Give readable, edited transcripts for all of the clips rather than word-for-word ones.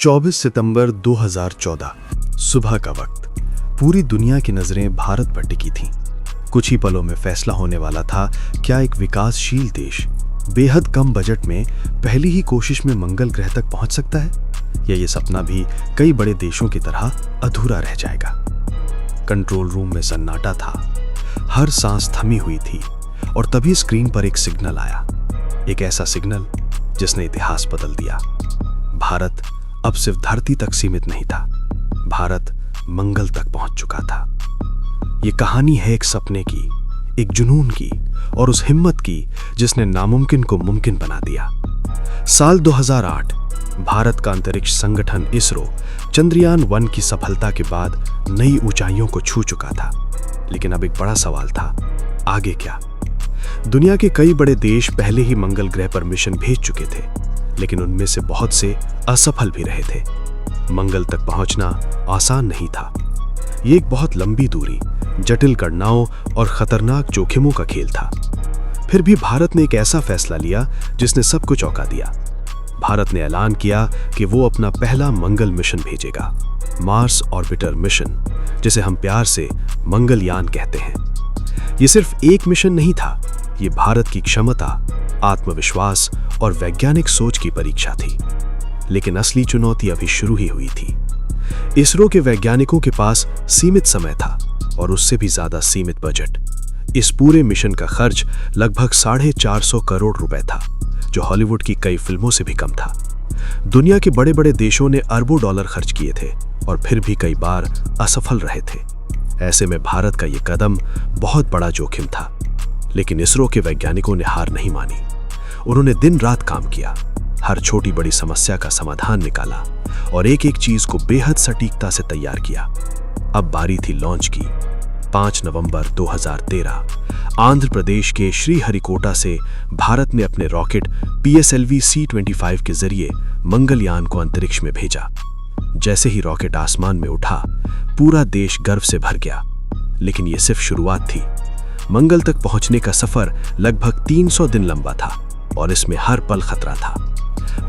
24 सितंबर 2014 सुबह का वक्त। पूरी दुनिया की नजरें भारत पर टिकी थीं। कुछ ही पलों में फैसला होने वाला था, क्या एक विकासशील देश बेहद कम बजट में पहली ही कोशिश में मंगल ग्रह तक पहुंच सकता है, या ये सपना भी कई बड़े देशों की तरह अधूरा रह जाएगा। कंट्रोल रूम में सन्नाटा था, हर सांस थमी हुई थी, और तभी स्क्रीन पर एक सिग्नल आया, एक ऐसा सिग्नल जिसने इतिहास बदल दिया। भारत अब सिर्फ धरती तक सीमित नहीं था, भारत मंगल तक पहुंच चुका था। ये कहानी है एक सपने की, एक जुनून की, और उस हिम्मत की जिसने नामुमकिन को मुमकिन बना दिया। साल 2008 भारत का अंतरिक्ष संगठन इसरो चंद्रयान-1 की सफलता के बाद नई ऊंचाइयों को छू चुका था। लेकिन अब एक बड़ा सवाल था, आगे क्या? दुनिया के कई बड़े देश पहले ही मंगल ग्रह पर मिशन भेज चुके थे, लेकिन उनमें से बहुत से असफल भी रहे थे। मंगल तक पहुंचना आसान नहीं था। ये एक बहुत लंबी दूरी, जटिल गणनाओं और खतरनाक जोखिमों का खेल था। फिर भी भारत ने एक ऐसा फैसला लिया जिसने सबको चौंका दिया। भारत ने ऐलान किया कि वो अपना पहला मंगल मिशन भेजेगा, मार्स ऑर्बिटर मिशन, जिसे हम प्यार से मंगलयान कहते हैं। ये सिर्फ एक मिशन नहीं था, ये भारत की क्षमता, आत्मविश्वास और वैज्ञानिक सोच की परीक्षा थी। लेकिन असली चुनौती अभी शुरू ही हुई थी। इसरो के वैज्ञानिकों के पास सीमित समय था और उससे भी ज्यादा सीमित बजट। इस पूरे मिशन का खर्च लगभग 450 करोड़ रुपए था, जो हॉलीवुड की कई फिल्मों से भी कम था। दुनिया के बड़े बड़े देशों ने अरबों डॉलर खर्च किए थे और फिर भी कई बार असफल रहे थे। ऐसे में भारत का यह कदम बहुत बड़ा जोखिम था। लेकिन इसरो के वैज्ञानिकों ने हार नहीं मानी। उन्होंने दिन रात काम किया, हर छोटी बड़ी समस्या का समाधान निकाला और एक एक चीज को बेहद सटीकता से तैयार किया। अब बारी थी लॉन्च की। 5 नवंबर 2013 आंध्र प्रदेश के श्रीहरिकोटा से भारत ने अपने रॉकेट PSLV C-25 के जरिए मंगलयान को अंतरिक्ष में भेजा। जैसे ही रॉकेट आसमान में उठा, पूरा देश गर्व से भर गया। लेकिन यह सिर्फ शुरुआत थी। मंगल तक पहुंचने का सफर लगभग 300 दिन लंबा था और इसमें हर पल खतरा था।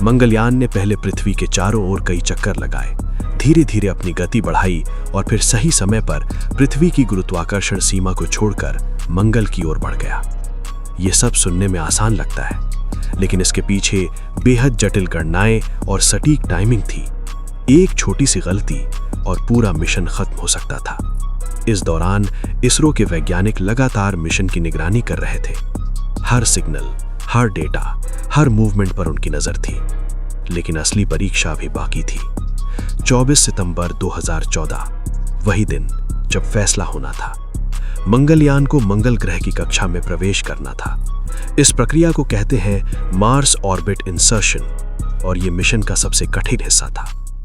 मंगलयान ने पहले पृथ्वी के चारों ओर कई चक्कर लगाए, धीरे धीरे अपनी गति बढ़ाई और फिर सही समय पर पृथ्वी की गुरुत्वाकर्षण सीमा को छोड़कर मंगल की ओर बढ़ गया। ये सब सुनने में आसान लगता है, लेकिन इसके पीछे बेहद जटिल गणनाएं और सटीक टाइमिंग थी। एक छोटी सी गलती और पूरा मिशन खत्म हो सकता था। इस दौरान इसरो के वैज्ञानिक लगातार मिशन की निगरानी कर रहे थे। हर सिग्नल, हर डेटा, हर मूवमेंट पर उनकी नजर थी। लेकिन असली परीक्षा भी बाकी थी। 24 सितंबर 2014, वही दिन जब फैसला होना था। मंगलयान को मंगल ग्रह की कक्षा में प्रवेश करना था। इस प्रक्रिया को कहते हैं मार्स ऑर्बिट इंसर्शन, और यह मिशन का सबसे कठिन हिस्सा था।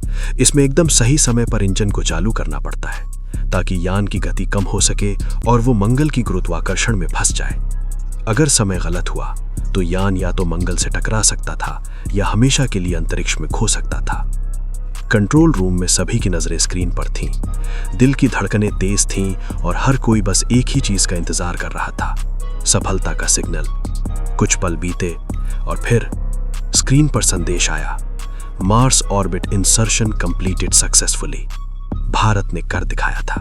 इसमें एकदम सही समय पर इंजन को चालू करना पड़ता है ताकि यान की गति कम हो सके और वो मंगल की गुरुत्वाकर्षण में फंस जाए। अगर समय गलत हुआ तो यान या तो मंगल से टकरा सकता था या हमेशा के लिए अंतरिक्ष में खो सकता था। कंट्रोल रूम में सभी की नजरें स्क्रीन पर थीं। दिल की धड़कनें तेज थीं और हर कोई बस एक ही चीज का इंतजार कर रहा था, सफलता का सिग्नल। कुछ पल बीते और फिर स्क्रीन पर संदेश आया, Mars orbit insertion completed successfully. Bharat ने कर दिखाया था।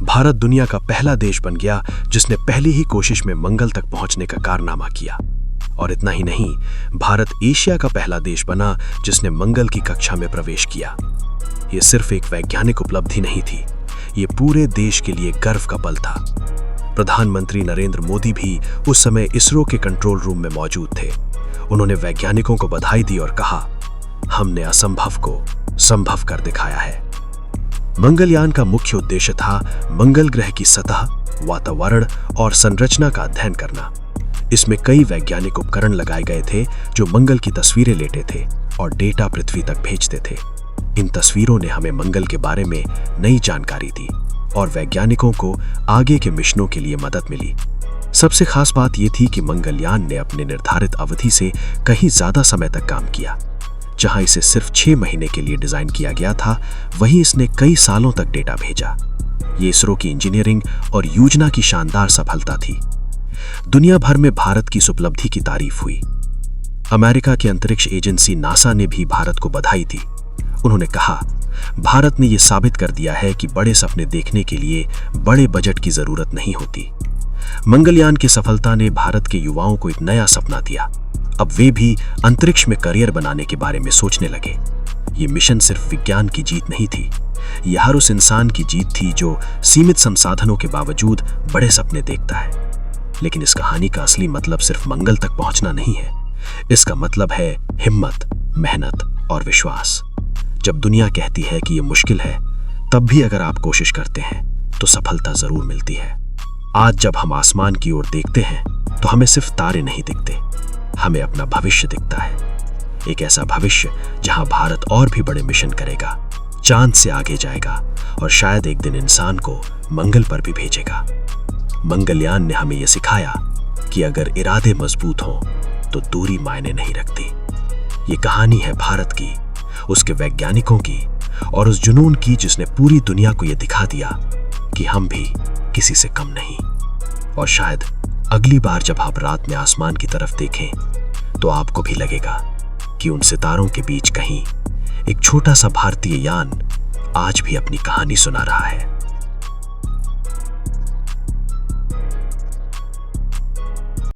भारत दुनिया का पहला देश बन गया जिसने पहली ही कोशिश में मंगल तक पहुंचने का कारनामा किया। और इतना ही नहीं, भारत एशिया का पहला देश बना जिसने मंगल की कक्षा में प्रवेश किया। यह सिर्फ एक वैज्ञानिक उपलब्धि नहीं थी, ये पूरे देश के लिए गर्व का पल था। प्रधानमंत्री नरेंद्र मोदी भी उस समय इसरो के कंट्रोल रूम में मौजूद थे। उन्होंने वैज्ञानिकों को बधाई दी और कहा, हमने असंभव को संभव कर दिखाया है। मंगलयान का मुख्य उद्देश्य था मंगल ग्रह की सतह, वातावरण और संरचना का अध्ययन करना। इसमें कई वैज्ञानिक उपकरण लगाए गए थे जो मंगल की तस्वीरें लेते थे और डेटा पृथ्वी तक भेजते थे। इन तस्वीरों ने हमें मंगल के बारे में नई जानकारी दी और वैज्ञानिकों को आगे के मिशनों के लिए मदद मिली। सबसे खास बात यह थी कि मंगलयान ने अपने निर्धारित अवधि से कहीं ज्यादा समय तक काम किया। जहां इसे सिर्फ 6 महीने के लिए डिजाइन किया गया था, वहीं इसने कई सालों तक डेटा भेजा। ये इसरो की इंजीनियरिंग और योजना की शानदार सफलता थी। दुनिया भर में भारत की इस उपलब्धि की तारीफ हुई। अमेरिका की अंतरिक्ष एजेंसी नासा ने भी भारत को बधाई दी उन्होंने कहा, भारत ने यह साबित कर दिया है कि बड़े सपने देखने के लिए बड़े बजट की जरूरत नहीं होती। मंगलयान की सफलता ने भारत के युवाओं को एक नया सपना दिया। अब वे भी अंतरिक्ष में करियर बनाने के बारे में सोचने लगे। ये मिशन सिर्फ विज्ञान की जीत नहीं थी, यह हर उस इंसान की जीत थी जो सीमित संसाधनों के बावजूद बड़े सपने देखता है। लेकिन इस कहानी का असली मतलब सिर्फ मंगल तक पहुंचना नहीं है। इसका मतलब है हिम्मत, मेहनत और विश्वास। जब दुनिया कहती है कि यह मुश्किल है, तब भी अगर आप कोशिश करते हैं तो सफलता जरूर मिलती है। आज जब हम आसमान की ओर देखते हैं तो हमें सिर्फ तारे नहीं दिखते, हमें अपना भविष्य दिखता है। एक ऐसा भविष्य जहां भारत और भी बड़े मिशन करेगा, चांद से आगे जाएगा और शायद एक दिन इंसान को मंगल पर भी भेजेगा। मंगलयान ने हमें यह सिखाया कि अगर इरादे मजबूत हों तो दूरी मायने नहीं रखती। ये कहानी है भारत की, उसके वैज्ञानिकों की और उस जुनून की जिसने पूरी दुनिया को यह दिखा दिया कि हम भी किसी से कम नहीं। और शायद अगली बार जब आप रात में आसमान की तरफ देखें तो आपको भी लगेगा कि उन सितारों के बीच कहीं एक छोटा सा भारतीय यान आज भी अपनी कहानी सुना रहा है।